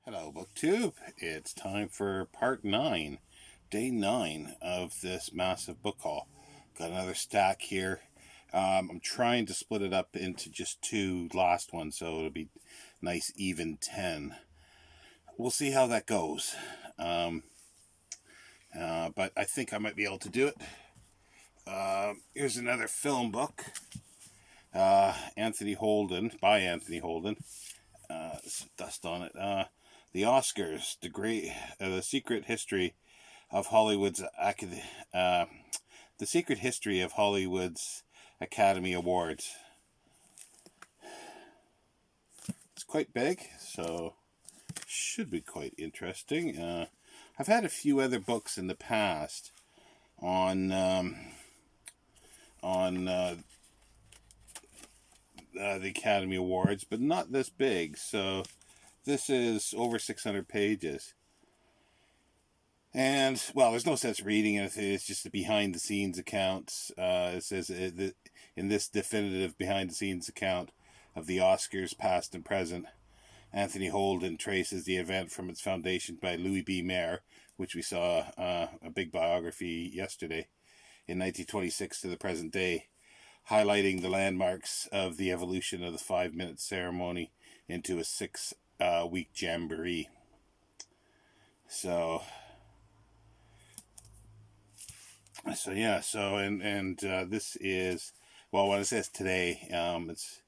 Hello, BookTube. It's time for part 9, day 9 of this massive book haul. Got another stack here. I'm trying to split it up into just two last ones, so it'll be nice even 10. We'll see how that goes. But I think I might be able to do it. Here's another film book. Anthony Holden, by Anthony Holden. Dust on it. The Oscars, the secret history of Hollywood's the secret history of Hollywood's Academy Awards. It's quite big, so should be quite interesting. I've had a few other books in the past on the Academy Awards, but not this big. So this is over 600 pages. And, well, there's no sense reading anything. It's just a behind-the-scenes account. It says in this definitive behind-the-scenes account of the Oscars, past and present, Anthony Holden traces the event from its foundation by Louis B. Mayer, which we saw a big biography yesterday, in 1926 to the present day, highlighting the landmarks of the evolution of the 5-minute ceremony into a 6-week jamboree. So this is, well, when it says today, this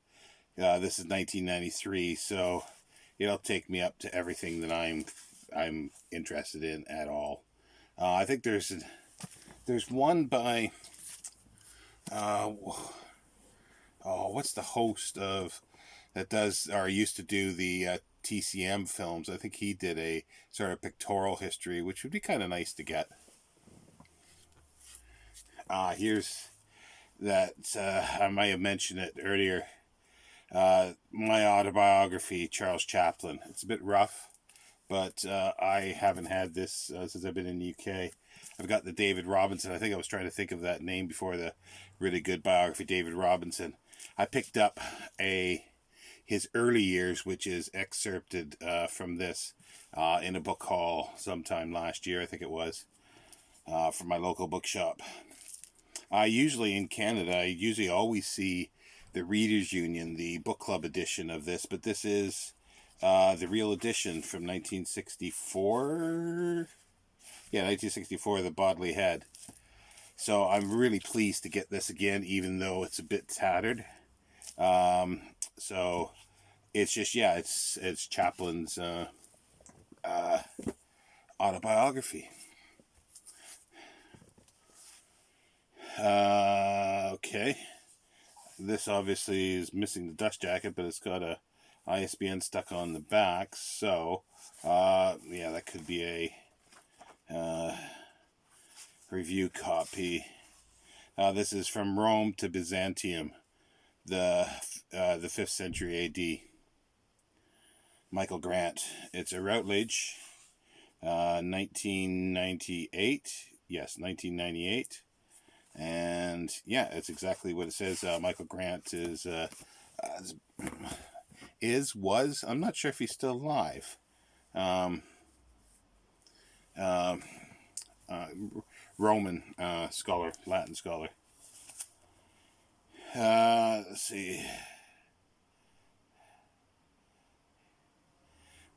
is 1993, so it'll take me up to everything that I'm interested in at all. I think there's one by what's the host of that does or used to do the TCM films? I think he did a sort of pictorial history, which would be kind of nice to get. Here's that, I might have mentioned it earlier, my autobiography, Charles Chaplin. It's a bit rough, but I haven't had this since I've been in the UK. I've got the David Robinson. I think I was trying to think of that name before, the really good biography, David Robinson. I picked up his early years, which is excerpted from this in a book haul sometime last year, I think it was, from my local bookshop. Usually in Canada, I usually always see the Readers Union, the book club edition of this, but this is the real edition from 1964. Yeah, 1964, the Bodley Head. So I'm really pleased to get this again, even though it's a bit tattered. So it's just, yeah, it's Chaplin's autobiography. Okay. This obviously is missing the dust jacket, but it's got a ISBN stuck on the back. So, yeah, that could be a review copy. This is From Rome to Byzantium, the 5th century A.D. Michael Grant. It's a Routledge, 1998. Yes, 1998. And yeah, it's exactly what it says. Michael Grant was, I'm not sure if he's still alive. Roman scholar, Latin scholar. Let's see.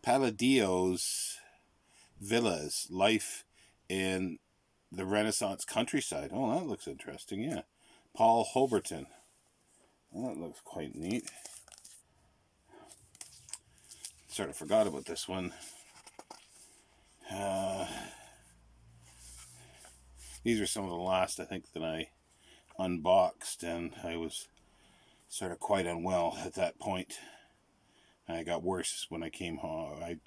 Palladio's villas, life in the Renaissance countryside. Oh, that looks interesting, yeah. Paul Hoberton. Well, that looks quite neat. Sort of forgot about this one. These are some of the last, I think, that I unboxed, and I was sort of quite unwell at that point. I got worse when I came home.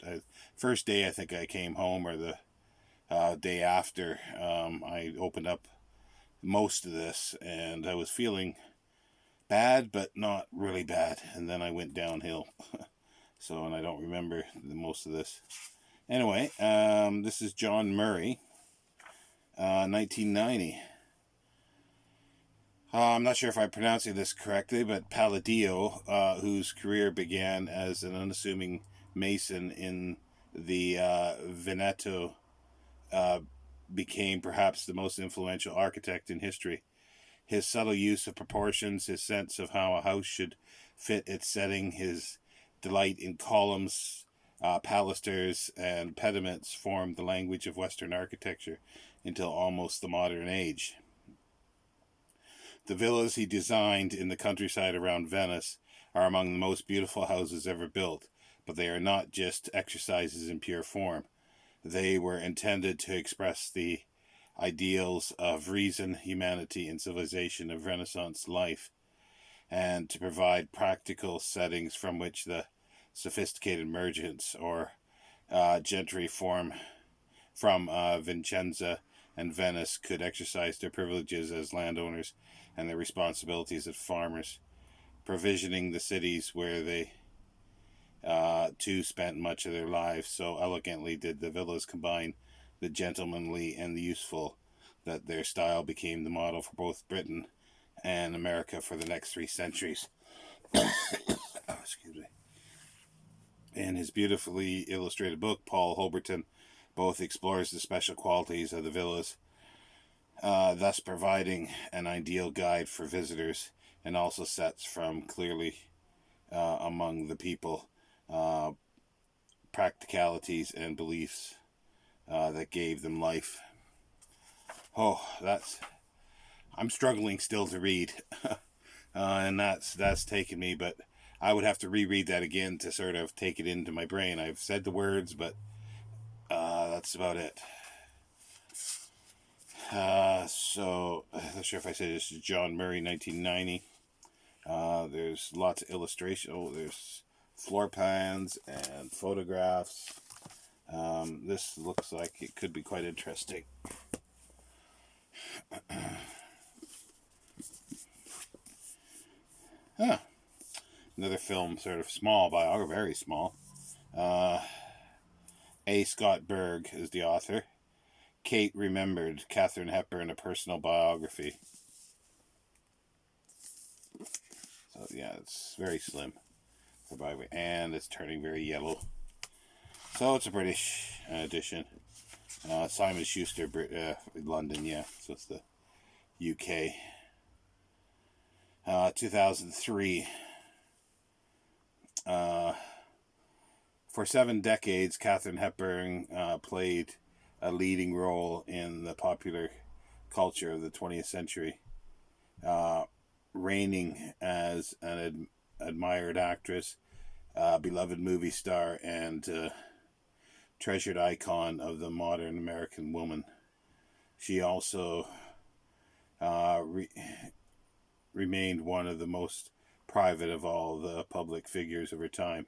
First day I think I came home, or the day after, I opened up most of this, and I was feeling bad, but not really bad, and then I went downhill. So, and I don't remember most of this. Anyway, this is John Murray, 1990. I'm not sure if I'm pronouncing this correctly, but Palladio, whose career began as an unassuming mason in the Veneto became perhaps the most influential architect in history. His subtle use of proportions, his sense of how a house should fit its setting, his delight in columns, pilasters, and pediments formed the language of Western architecture until almost the modern age. The villas he designed in the countryside around Venice are among the most beautiful houses ever built, but they are not just exercises in pure form. They were intended to express the ideals of reason, humanity, and civilization of Renaissance life, and to provide practical settings from which the sophisticated merchants or gentry from Vicenza and Venice could exercise their privileges as landowners and their responsibilities as farmers, provisioning the cities where they too spent much of their lives. So elegantly did the villas combine the gentlemanly and the useful that their style became the model for both Britain and America for the next 3 centuries. Excuse me. In his beautifully illustrated book, Paul Holberton both explores the special qualities of the villas, thus providing an ideal guide for visitors, and also sets from clearly among the people practicalities and beliefs that gave them life. I'm struggling still to read, and that's taken me, but I would have to reread that again to sort of take it into my brain. I've said the words, but that's about it. So I'm not sure if I said this is John Murray, 1990. There's lots of illustration. Oh, there's floor plans and photographs. This looks like it could be quite interesting. Another film, sort of small biography, very small. A. Scott Berg is the author. Kate Remembered, Katharine Hepburn, a personal biography. So yeah, it's very slim for biography, and it's turning very yellow. So it's a British edition. Simon Schuster, London, yeah. So it's the UK. 2003. For 7 decades, Katharine Hepburn played a leading role in the popular culture of the 20th century, reigning as an admired actress, beloved movie star, and treasured icon of the modern American woman. She also remained one of the most private of all the public figures of her time.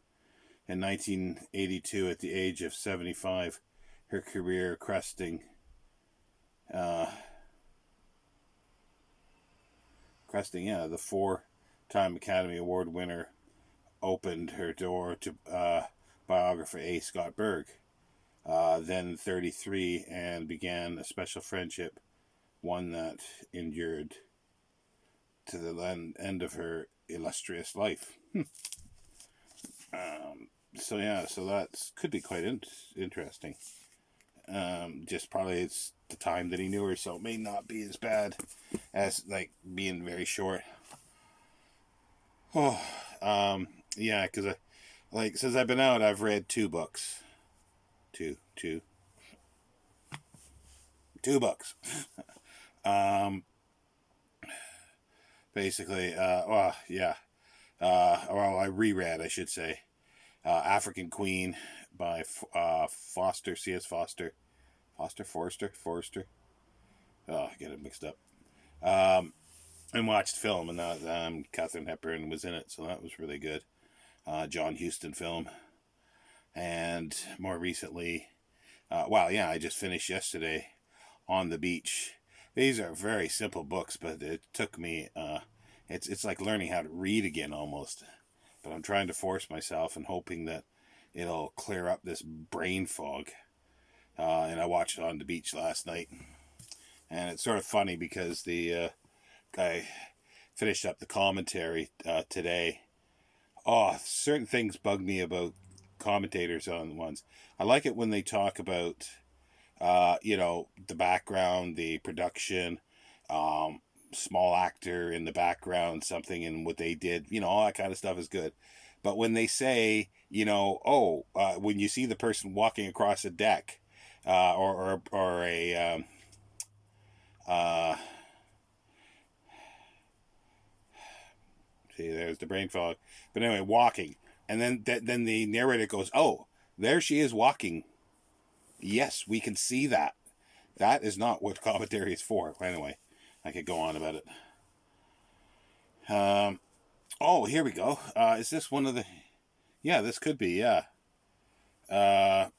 In 1982, at the age of 75, her career cresting the 4-time Academy Award winner opened her door to biographer A. Scott Berg, then 33, and began a special friendship, one that endured to the end of her illustrious life. So that could be quite interesting. Just probably it's the time that he knew her, so it may not be as bad as like being very short. Yeah, because since I've been out, I've read 2 books. Two books. Basically, I reread, I should say. African Queen by Foster, C.S. Forster. Oh, I get it mixed up. And watched the film, and Katharine Hepburn was in it, so that was really good. John Huston film. And more recently, I just finished yesterday, On the Beach. These are very simple books, but it took me, it's like learning how to read again almost. But I'm trying to force myself and hoping that it'll clear up this brain fog. And I watched it On the Beach last night. And it's sort of funny because the guy finished up the commentary today. Oh, certain things bug me about commentators on the ones. I like it when they talk about, the background, the production, small actor in the background, something in what they did, all that kind of stuff is good. But when they say, when you see the person walking across a deck, or a, see, there's the brain fog. But anyway, walking, and then the narrator goes, "Oh, there she is walking. Yes, we can see that." That is not what commentary is for. Anyway, I could go on about it. Oh, here we go. Is this one of the? Yeah, this could be. Yeah. This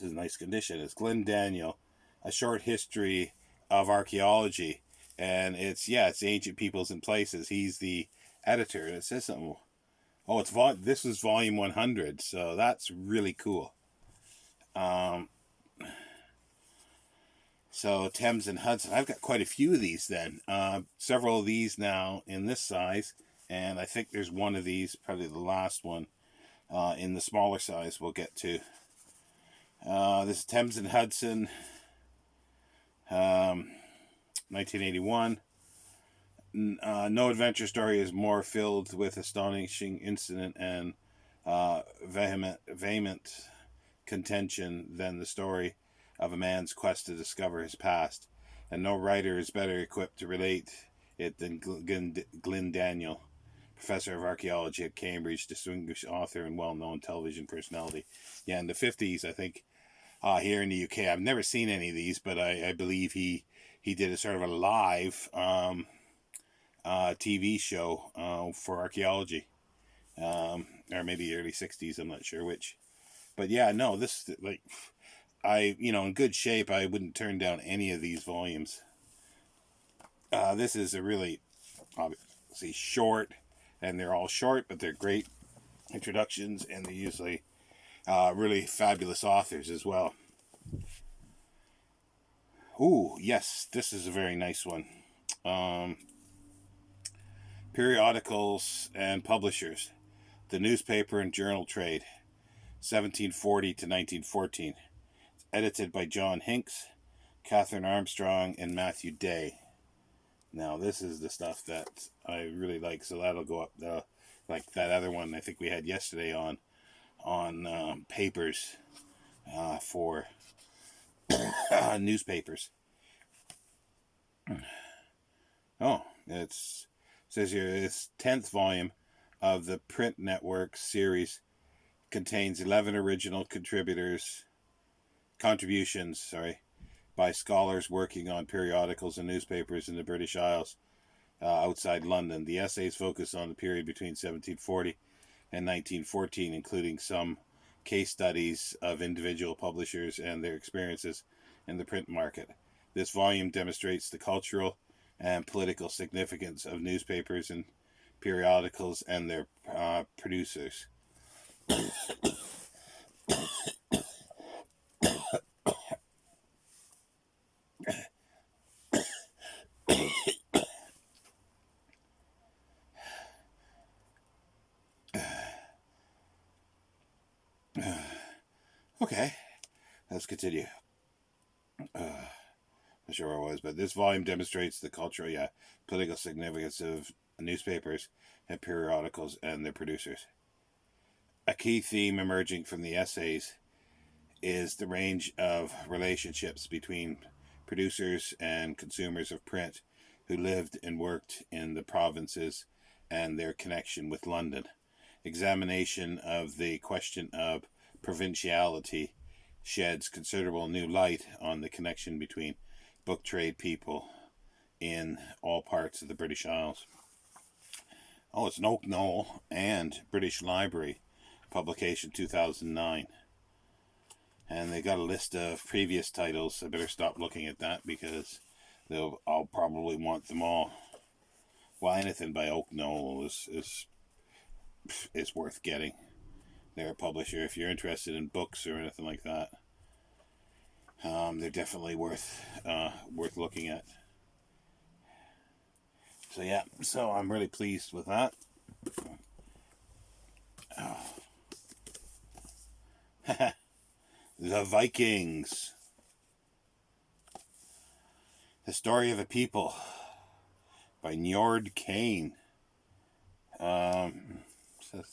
is nice condition. It's Glenn Daniel, A Short History of Archaeology, and it's Ancient Peoples and Places. He's the editor, and it says something. Oh, this is volume 100, so that's really cool. So Thames and Hudson. I've got quite a few of these then. Several of these now in this size, and I think there's one of these, probably the last one, in the smaller size we'll get to. This is Thames and Hudson, 1981. No adventure story is more filled with astonishing incident and vehement contention than the story of a man's quest to discover his past, and no writer is better equipped to relate it than Glenn Daniel, professor of archaeology at Cambridge, distinguished author and well-known television personality. Yeah, in the 50s, I think, here in the UK. I've never seen any of these, but I believe he did a sort of a live TV show for archaeology, or maybe early 60s, I'm not sure which. But yeah, no, this, like, in good shape, I wouldn't turn down any of these volumes. This is a really, obviously, short, and they're all short, but they're great introductions, and they're usually really fabulous authors as well. Ooh, yes, this is a very nice one. Periodicals and publishers. The Newspaper and Journal Trade, 1740 to 1914. It's edited by John Hinks, Catherine Armstrong, and Matthew Day. Now, this is the stuff that I really like, so that'll go up, like that other one I think we had yesterday on papers for newspapers. Oh, it says here, it's 10th volume of the Print Network series, contains 11 original contributions by scholars working on periodicals and newspapers in the British Isles outside London. The essays focus on the period between 1740 and 1914, including some case studies of individual publishers and their experiences in the print market. This volume demonstrates the cultural and political significance of newspapers and periodicals and their producers. Okay, let's continue. Not sure where I was, but this volume demonstrates the cultural, political significance of newspapers and periodicals and their producers. A key theme emerging from the essays is the range of relationships between producers and consumers of print who lived and worked in the provinces and their connection with London. Examination of the question of provinciality sheds considerable new light on the connection between book trade people in all parts of the British Isles. Oh, it's an Oak Knoll and British Library publication, 2009. And they got a list of previous titles. I better stop looking at that because I'll probably want them all. Well, anything by Oak Knoll is worth getting. They're a publisher. If you're interested in books or anything like that, they're definitely worth looking at. So I'm really pleased with that. The Vikings. The Story of a People by Njord, Kane. This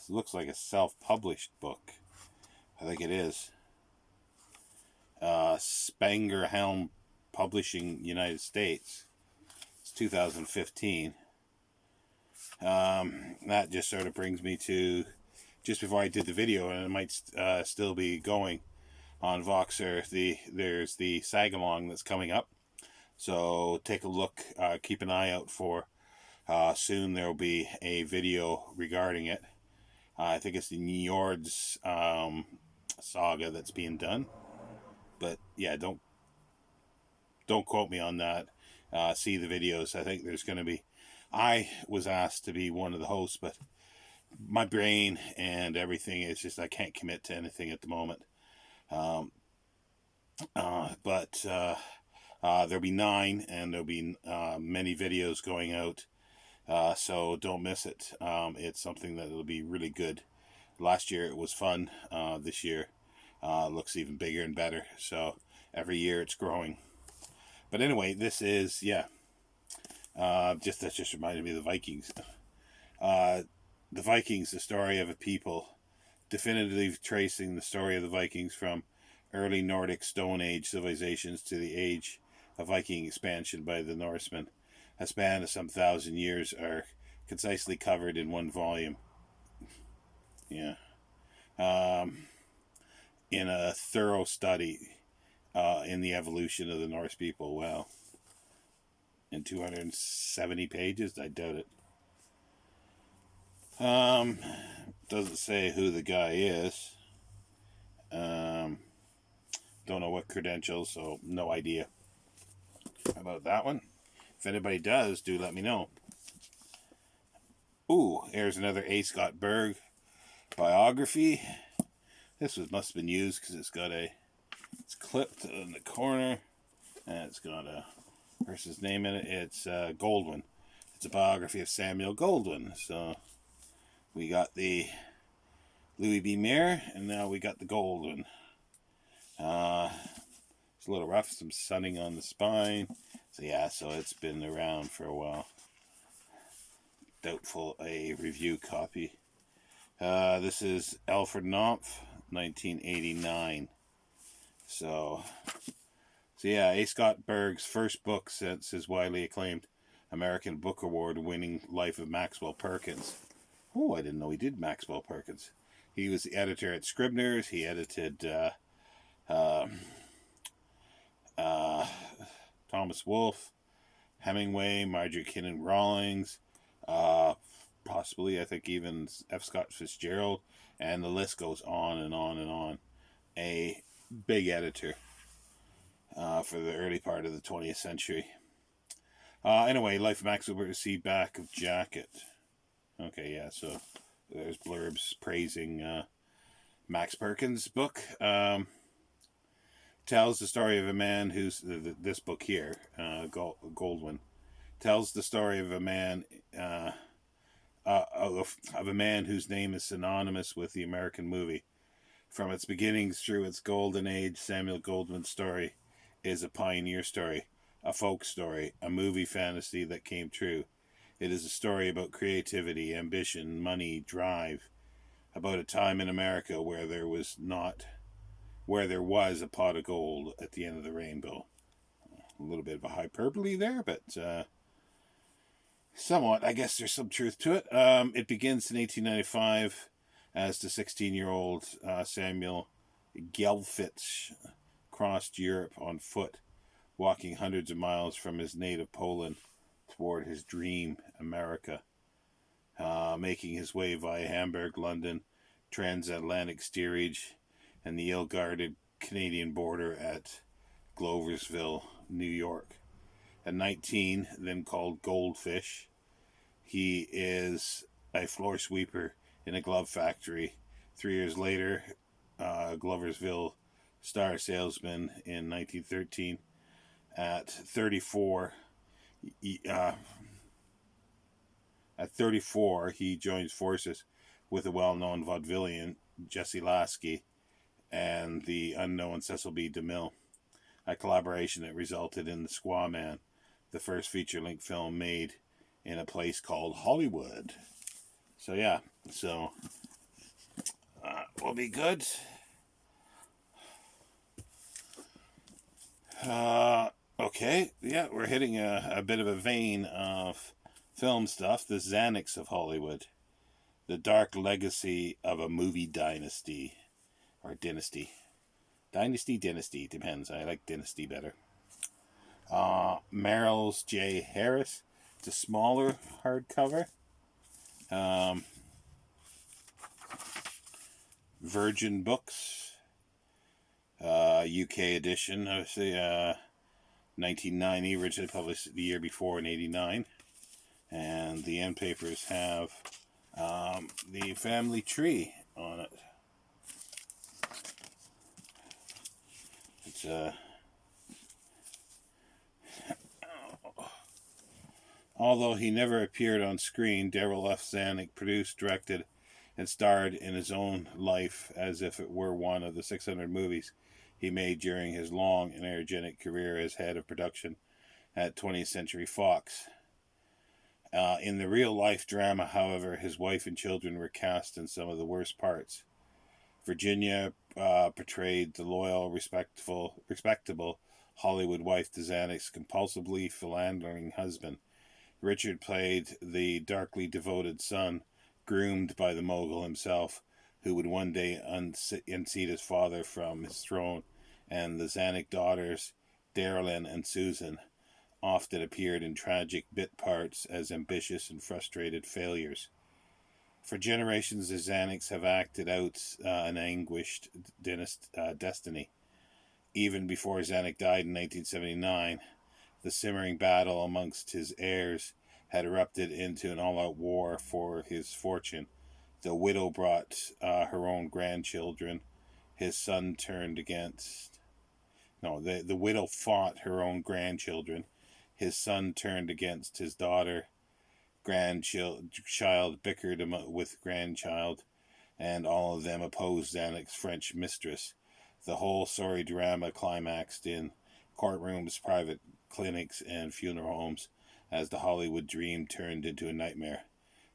looks like a self-published book. I think it is. Spanger Helm Publishing, United States. It's 2015. That just sort of brings me to just before I did the video, and it might still be going on Voxer. There's the Sagamong that's coming up, so take a look. Keep an eye out for. Soon there will be a video regarding it. I think it's the Njord's saga that's being done, but yeah, don't quote me on that. See the videos. I think there's going to be. I was asked to be one of the hosts, but my brain and everything is just I can't commit to anything at the moment. But there'll be 9, and there'll be many videos going out. So don't miss it. It's something that will be really good. Last year it was fun. This year looks even bigger and better. So every year it's growing. But anyway, this is that just reminded me of the Vikings. The Vikings, the story of a people, definitively tracing the story of the Vikings from early Nordic Stone Age civilizations to the age of Viking expansion by the Norsemen. A span of some 1,000 years are concisely covered in one volume. Yeah. In a thorough study in the evolution of the Norse people. Wow. In 270 pages? I doubt it. Doesn't say who the guy is. Don't know what credentials, so no idea about that one. If anybody does, do let me know. Ooh, here's another A. Scott Berg biography. This must have been used because it's clipped in the corner, and it's got a person's name in it. It's Goldwyn. It's a biography of Samuel Goldwyn. So we got the Louis B. Mayer, and now we got the Goldwyn. It's a little rough, some sunning on the spine. So yeah, so it's been around for a while. Doubtful a review copy. This is Alfred Knopf, 1989. So yeah, A. Scott Berg's first book since his widely acclaimed American Book Award winning Life of Maxwell Perkins. Oh, I didn't know he did Maxwell Perkins. He was the editor at Scribner's. He edited Thomas Wolfe, Hemingway, Marjorie Kinnan Rawlings, possibly, I think, even F. Scott Fitzgerald, and the list goes on and on and on. A big editor for the early part of the 20th century. Anyway, Life of Maxwell received back of jacket. Okay, yeah, so there's blurbs praising Max Perkins' book. Tells the story of a man who's this book here, Goldwyn, tells the story of a man of a man whose name is synonymous with the American movie. From its beginnings through its golden age, Samuel Goldwyn's story is a pioneer story, a folk story, a movie fantasy that came true. It is a story about creativity, ambition, money, drive, about a time in America where there was a pot of gold at the end of the rainbow. A little bit of a hyperbole there, but somewhat, I guess there's some truth to it. It begins in 1895 as the 16-year-old Samuel Gelfitz crossed Europe on foot, walking hundreds of miles from his native Poland toward his dream America, making his way via Hamburg, London, transatlantic steerage, and the ill-guarded Canadian border at Gloversville, New York. At 19, then called Goldfish, he is a floor sweeper in a glove factory. 3 years later, Gloversville star salesman in 1913. At 34, he joins forces with a well-known vaudevillian Jesse Lasky and the unknown Cecil B. DeMille, a collaboration that resulted in The Squaw Man, the first feature-length film made in a place called Hollywood. So yeah, so will be good. Okay, yeah, we're hitting a bit of a vein of film stuff. The Xanax of Hollywood, the dark legacy of a movie dynasty, or dynasty. Dynasty, depends. I like dynasty better. Merrill's J. Harris. It's a smaller hardcover. Virgin Books. UK edition, obviously, 1990, originally published the year before in 89. And the end papers have the family tree on it. It's although he never appeared on screen, Darryl F. Zanuck produced, directed, and starred in his own life as if it were one of the 600 movies he made during his long and energetic career as head of production at 20th Century Fox. In the real-life drama, however, his wife and children were cast in some of the worst parts. Virginia portrayed the loyal, respectable Hollywood wife to Zanuck's compulsively philandering husband. Richard played the darkly devoted son, groomed by the mogul himself, who would one day unseat his father from his throne, and the Zanuck daughters, Darylyn and Susan, often appeared in tragic bit parts as ambitious and frustrated failures. For generations, the Zanucks have acted out an anguished destiny. Even before Zanuck died in 1979, the simmering battle amongst his heirs had erupted into an all-out war for his fortune. The widow brought her own grandchildren. His son turned against... No, the widow fought her own grandchildren. His son turned against his daughter. Grandchild bickered with grandchild, and all of them opposed Zanuck's French mistress. The whole sorry drama climaxed in courtrooms, private clinics, and funeral homes as the Hollywood dream turned into a nightmare.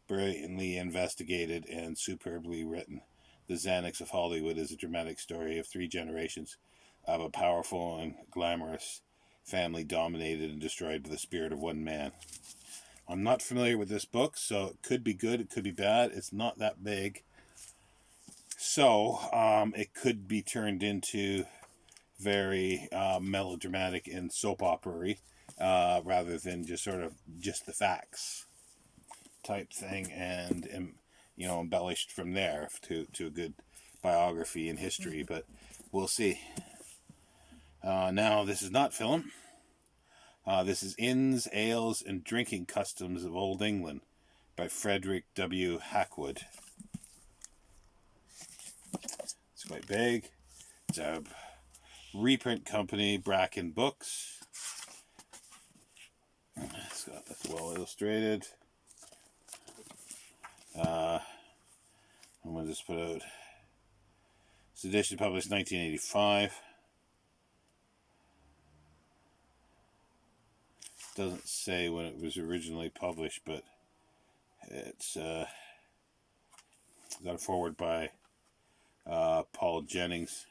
Brilliantly investigated and superbly written, The Xanax of Hollywood is a dramatic story of 3 generations of a powerful and glamorous family dominated and destroyed by the spirit of one man. I'm not familiar with this book, so it could be good, it could be bad. It's not that big. So, it could be turned into very melodramatic and soap opera-y, rather than just sort of just the facts type thing, and embellished from there to a good biography and history, but we'll see. Now, this is not film. This is Inns, Ales, and Drinking Customs of Old England by Frederick W. Hackwood. It's quite big. It's a reprint company, Bracken Books. It's well illustrated. I'm going to just put out this edition published 1985. Doesn't say when it was originally published, but it's got a foreword by Paul Jennings.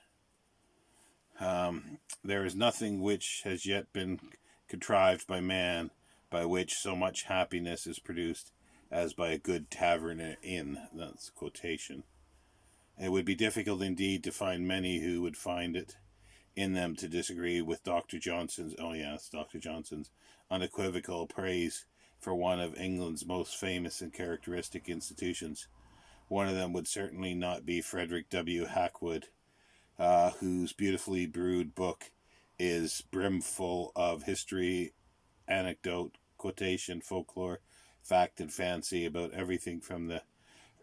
There is nothing which has yet been contrived by man, by which so much happiness is produced as by a good tavern and inn. That's a quotation. It would be difficult indeed to find many who would find it in them to disagree with Dr. Johnson's unequivocal praise for one of England's most famous and characteristic institutions. One of them would certainly not be Frederick W. Hackwood, whose beautifully brewed book is brimful of history, anecdote, quotation, folklore, fact, and fancy about everything from the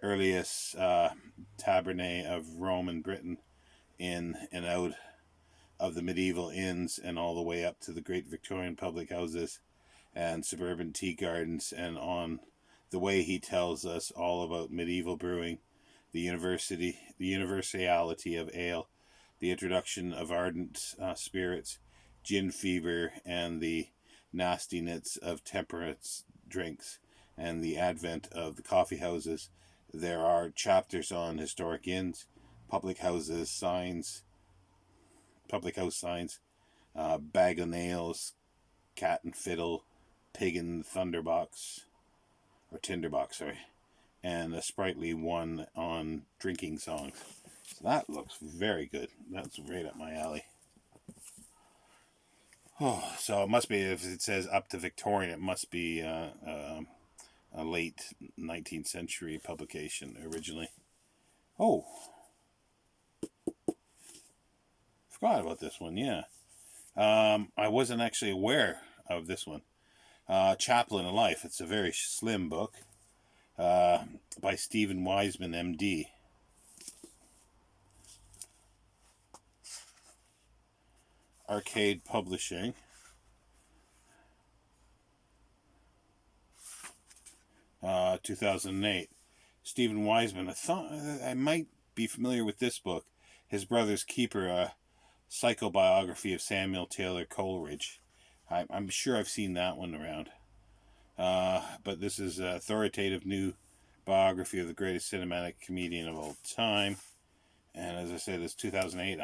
earliest tabernae of Rome and Britain in and out of the medieval inns and all the way up to the great Victorian public houses and suburban tea gardens, and on the way he tells us all about medieval brewing, the universality of ale, the introduction of ardent spirits, gin fever, and the nastiness of temperance drinks, and the advent of the coffee houses. There are chapters on historic inns, public houses, public house signs, bag of nails, cat and fiddle, pig and tinderbox, sorry, and a sprightly one on drinking songs. So that looks very good. That's right up my alley. Oh, so it must be, if it says up to Victorian, it must be a late 19th century publication originally. Oh, forgot about this one, yeah. I wasn't actually aware of this one. Chaplain of Life. It's a very slim book by Stephen Wiseman, MD. Arcade Publishing. Uh, 2008. Stephen Wiseman. I thought I might be familiar with this book. His Brother's Keeper, a psychobiography of Samuel Taylor Coleridge. I'm sure I've seen that one around. But this is an authoritative new biography of the greatest cinematic comedian of all time. And as I said, it's 2008.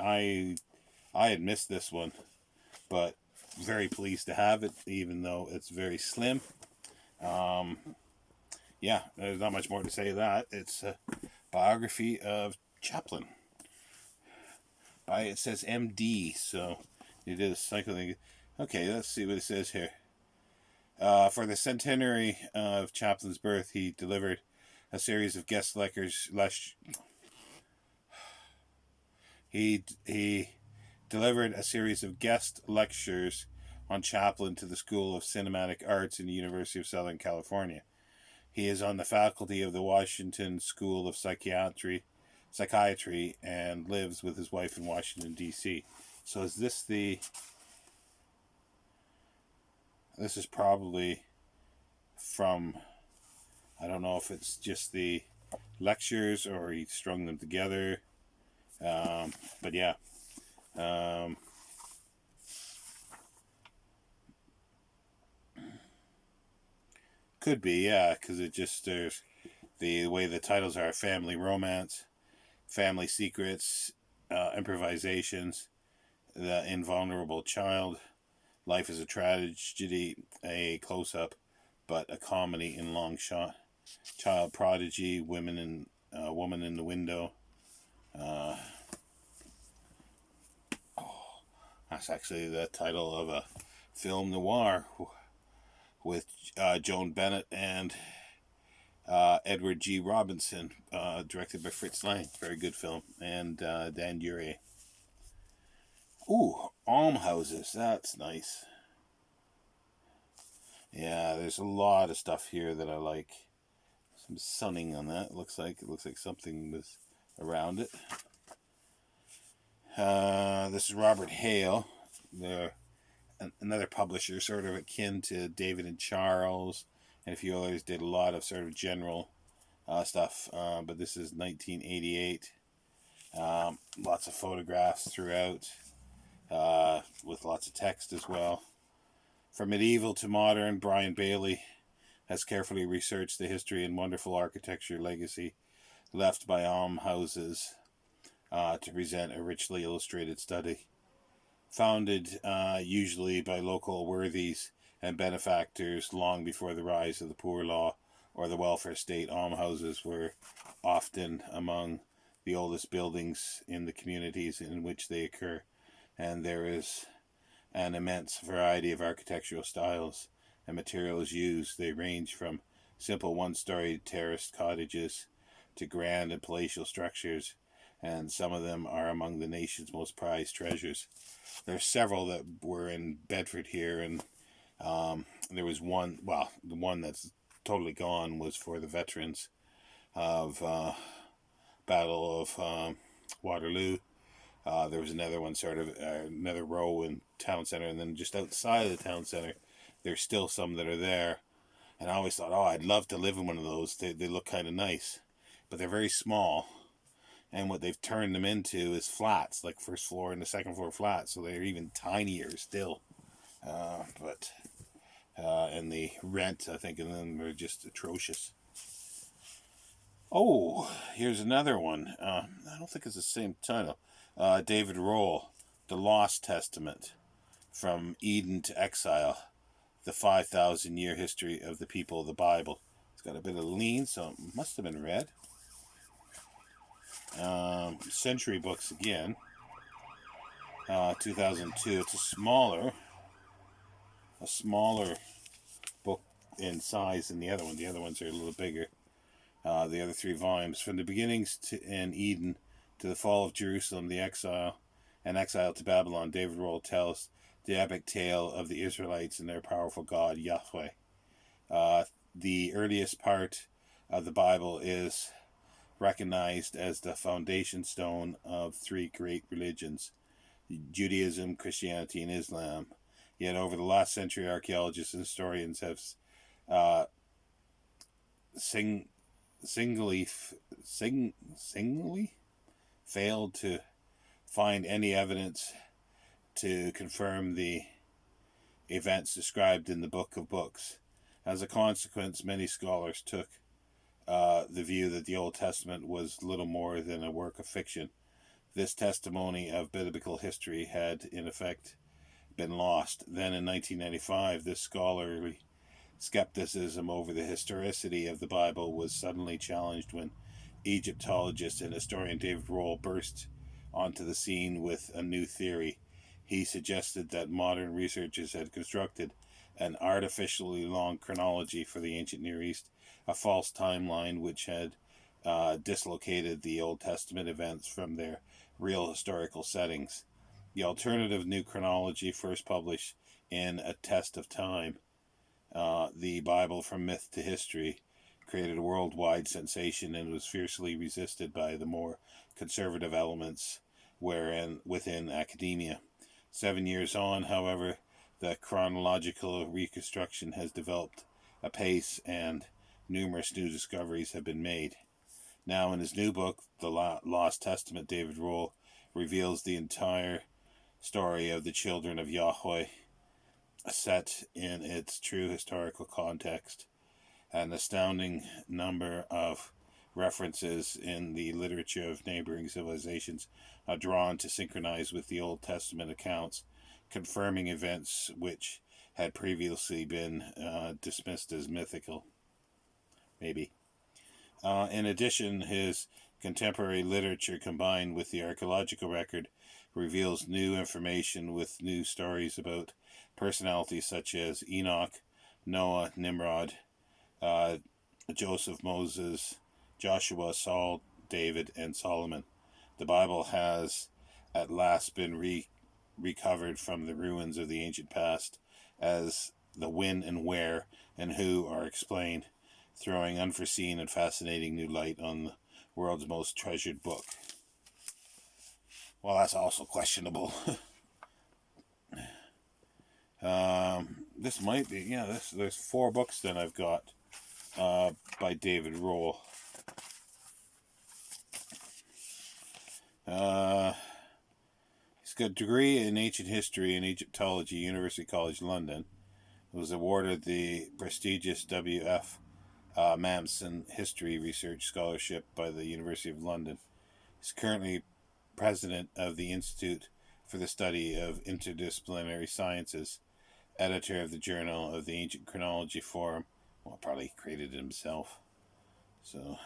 I had missed this one, but very pleased to have it, even though it's very slim. Yeah, there's not much more to say to that. It's a biography of Chaplin. It says MD, so he did a psycho thing. Okay, let's see what it says here. For the centenary of Chaplin's birth, he delivered a series of guest lectures. He delivered a series of guest lectures on Chaplin to the School of Cinematic Arts in the University of Southern California. He is on the faculty of the Washington School of Psychiatry, and lives with his wife in Washington, D.C. So is this the... This is probably from... I don't know if it's just the lectures or he strung them together. But yeah. Could be, yeah, because it just, there's the way the titles are: Family Romance, Family Secrets, Improvisations, The Invulnerable Child, Life is a Tragedy, a close-up, but a comedy in long shot, Child Prodigy, Woman in the Window. That's actually the title of a film noir with Joan Bennett and Edward G. Robinson, directed by Fritz Lang. Very good film. And Dan Urie. Ooh, Almhouses. That's nice. Yeah, there's a lot of stuff here that I like. Some sunning on that. It looks like something was around it. This is Robert Hale. They're another publisher, sort of akin to David and Charles, and a few others. Did a lot of sort of general stuff, but this is 1988. Lots of photographs throughout, with lots of text as well. From medieval to modern, Brian Bailey has carefully researched the history and wonderful architecture legacy left by almhouses to present a richly illustrated study. Founded usually by local worthies and benefactors long before the rise of the poor law or the welfare state, almhouses were often among the oldest buildings in the communities in which they occur, and there is an immense variety of architectural styles and materials used. They range from simple one-story terraced cottages to grand and palatial structures, and some of them are among the nation's most prized treasures. There's several that were in Bedford here, and there was one, well, the one that's totally gone was for the veterans of Battle of Waterloo. There was another one, sort of another row in town center, and then just outside of the town center, there's still some that are there. And I always thought, oh, I'd love to live in one of those. They look kind of nice, but they're very small. And what they've turned them into is flats, like first floor and the second floor flats. So they're even tinier still. And the rent, I think, in them are just atrocious. Oh, here's another one. I don't think it's the same title. David Rohl, The Lost Testament, From Eden to Exile, the 5,000-year history of the people of the Bible. It's got a bit of lean, so it must have been read. Century Books again, 2002. It's a smaller book in size than the other one. The other ones are a little bigger. The other 3 volumes, From the Beginnings in Eden to the Fall of Jerusalem, the exile to Babylon. David Rohl tells the epic tale of the Israelites and their powerful God, Yahweh. The earliest part of the Bible is recognized as the foundation stone of 3 great religions, Judaism, Christianity, and Islam. Yet over the last century, archaeologists and historians have singly failed to find any evidence to confirm the events described in the Book of Books. As a consequence, many scholars took the view that the Old Testament was little more than a work of fiction. This testimony of biblical history had, in effect, been lost. Then in 1995, this scholarly skepticism over the historicity of the Bible was suddenly challenged when Egyptologist and historian David Rohl burst onto the scene with a new theory. He suggested that modern researchers had constructed an artificially long chronology for the ancient Near East, a false timeline which had dislocated the Old Testament events from their real historical settings. The alternative new chronology, first published in A Test of Time, The Bible from Myth to History, created a worldwide sensation and was fiercely resisted by the more conservative elements within academia. 7 years on, however, the chronological reconstruction has developed apace and numerous new discoveries have been made. Now in his new book, The Lost Testament, David Rohl reveals the entire story of the children of Yahweh, set in its true historical context. An astounding number of references in the literature of neighboring civilizations are drawn to synchronize with the Old Testament accounts, confirming events which had previously been dismissed as mythical. Maybe. In addition, his contemporary literature combined with the archaeological record reveals new information with new stories about personalities such as Enoch, Noah, Nimrod, Joseph, Moses, Joshua, Saul, David, and Solomon. The Bible has at last been recovered from the ruins of the ancient past, as the when and where and who are explained, throwing unforeseen and fascinating new light on the world's most treasured book. Well, that's also questionable. This might be, there's 4 books that I've got by David Rohl. He's got a degree in ancient history and Egyptology, University College London. He was awarded the prestigious W.F. Mamson History Research Scholarship by the University of London. He's currently president of the Institute for the Study of Interdisciplinary Sciences, editor of the Journal of the Ancient Chronology Forum. Well, probably created it himself. So,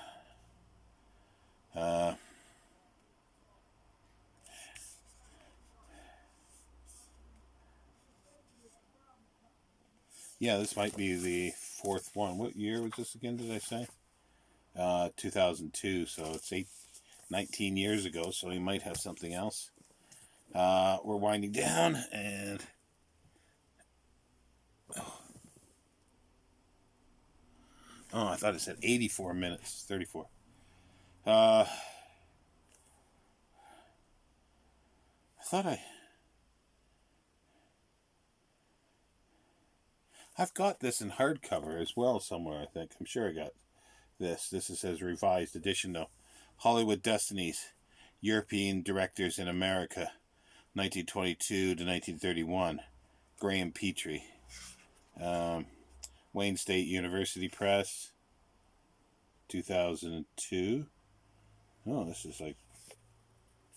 yeah, this might be the 4th one. What year was this again, did I say? 2002, so it's 19 years ago, so he might have something else. We're winding down, and I thought it said 84 minutes, 34. I thought I've got this in hardcover as well somewhere, I think. I'm sure I got this. This is his revised edition, though. Hollywood Destinies, European Directors in America, 1922 to 1931. Graham Petrie. Wayne State University Press, 2002. Oh, this is like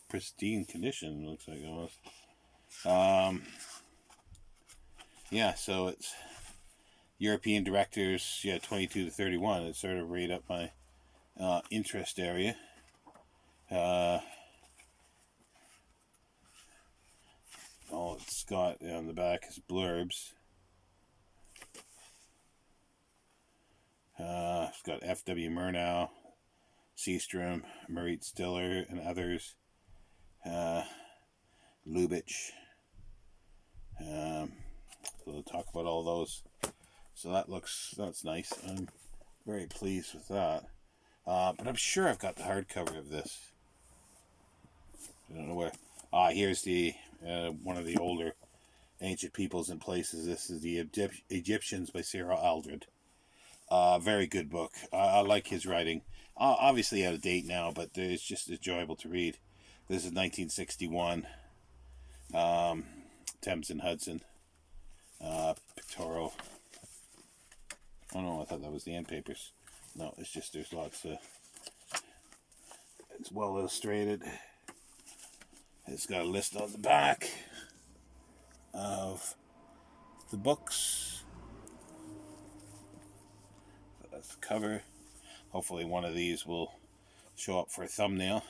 pristine condition, looks like almost. Yeah, so it's European Directors, 22 to 31. It's sort of right up my interest area. All it's got on the back is blurbs. It's got F.W. Murnau, Seastrom, Marit Stiller, and others. Lubitsch. So we'll talk about all those. So that's nice. I'm very pleased with that. But I'm sure I've got the hardcover of this. I don't know where. Here's the one of the older Ancient Peoples and Places. This is the Egyptians by Cyril Aldridge. Very good book. I like his writing. Obviously out of date now, but it's just enjoyable to read. This is 1961. Thames and Hudson. Pictorial. Oh no, I thought that was the end papers. No, it's just there's lots of... It's well illustrated. It's got a list on the back of the books. So that's the cover. Hopefully one of these will show up for a thumbnail.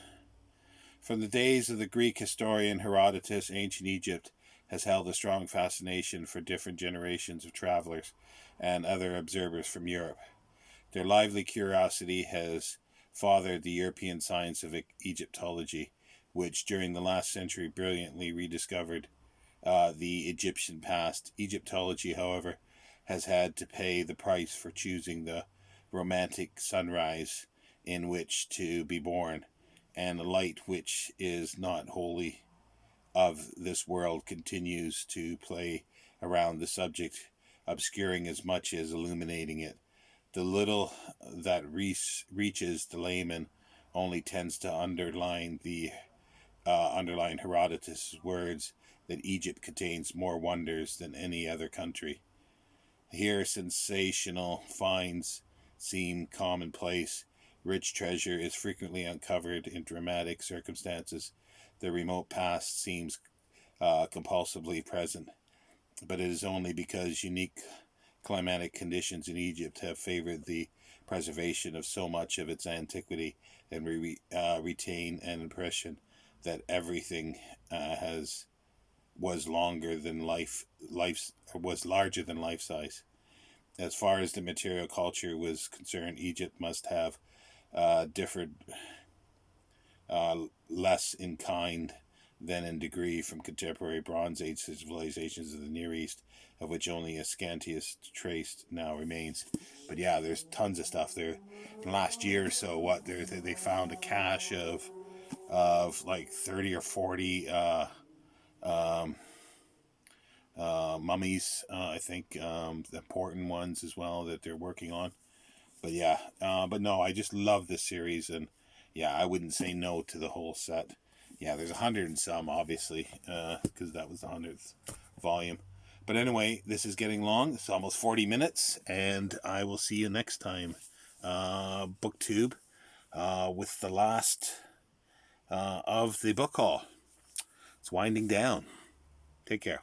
From the days of the Greek historian Herodotus, ancient Egypt has held a strong fascination for different generations of travelers and other observers from Europe. Their lively curiosity has fathered the European science of Egyptology, which during the last century brilliantly rediscovered the Egyptian past. Egyptology, however, has had to pay the price for choosing the romantic sunrise in which to be born, and a light which is not wholly of this world continues to play around the subject, obscuring as much as illuminating it. The little that reaches the layman only tends to underline Herodotus' words that Egypt contains more wonders than any other country. Here sensational finds seem commonplace. Rich treasure is frequently uncovered in dramatic circumstances. The remote past seems compulsively present, but it is only because unique climatic conditions in Egypt have favored the preservation of so much of its antiquity, and we retain an impression that everything was larger than life size. As far as the material culture was concerned, Egypt must have differed less in kind than in degree from contemporary Bronze Age civilizations of the Near East, of which only a scantiest trace now remains. But yeah, there's tons of stuff there. In the last year or so, they found a cache of like 30 or 40 mummies. I think important ones as well that they're working on. But yeah, but no, I just love this series, and yeah, I wouldn't say no to the whole set. Yeah, there's 100 and some, obviously, because that was the 100th volume. But anyway, this is getting long. It's almost 40 minutes, and I will see you next time. BookTube, with the last of the book haul. It's winding down. Take care.